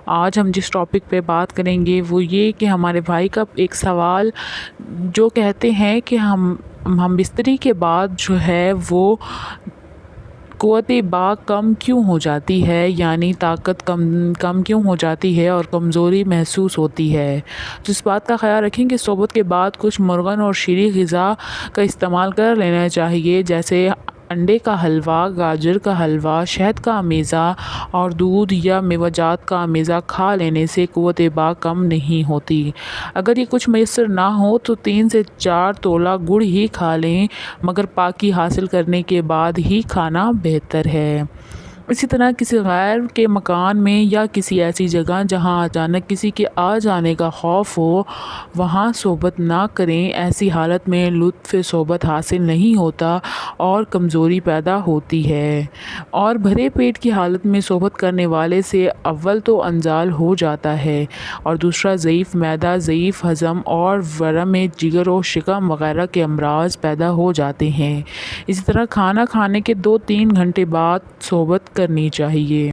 آج ہم جس ٹاپک پہ بات کریں گے وہ یہ کہ ہمارے بھائی کا ایک سوال جو کہتے ہیں کہ ہم بستری کے بعد جو ہے وہ قوت باک کم کیوں ہو جاتی ہے، یعنی طاقت کم کیوں ہو جاتی ہے اور کمزوری محسوس ہوتی ہے۔ تو اس بات کا خیال رکھیں کہ صحبت کے بعد کچھ مرغن اور شیریں غذا کا استعمال کر لینا چاہیے، جیسے انڈے کا حلوہ، گاجر کا حلوہ، شہد کا امیزہ اور دودھ یا میوہ جات کا امیزہ کھا لینے سے قوت باک کم نہیں ہوتی۔ اگر یہ کچھ میسر نہ ہو تو 3 سے 4 تولہ گڑ ہی کھا لیں، مگر پاکی حاصل کرنے کے بعد ہی کھانا بہتر ہے۔ اسی طرح کسی غیر کے مکان میں یا کسی ایسی جگہ جہاں اچانک کسی کے آ جانے کا خوف ہو، وہاں صحبت نہ کریں۔ ایسی حالت میں لطف صحبت حاصل نہیں ہوتا اور کمزوری پیدا ہوتی ہے، اور بھرے پیٹ کی حالت میں صحبت کرنے والے سے اول تو انزال ہو جاتا ہے اور دوسرا ضعیف معدہ، ضعیف ہضم اور ورم جگر و شکم وغیرہ کے امراض پیدا ہو جاتے ہیں۔ اسی طرح کھانا کھانے کے 2-3 گھنٹے بعد صحبت کرنی چاہیے۔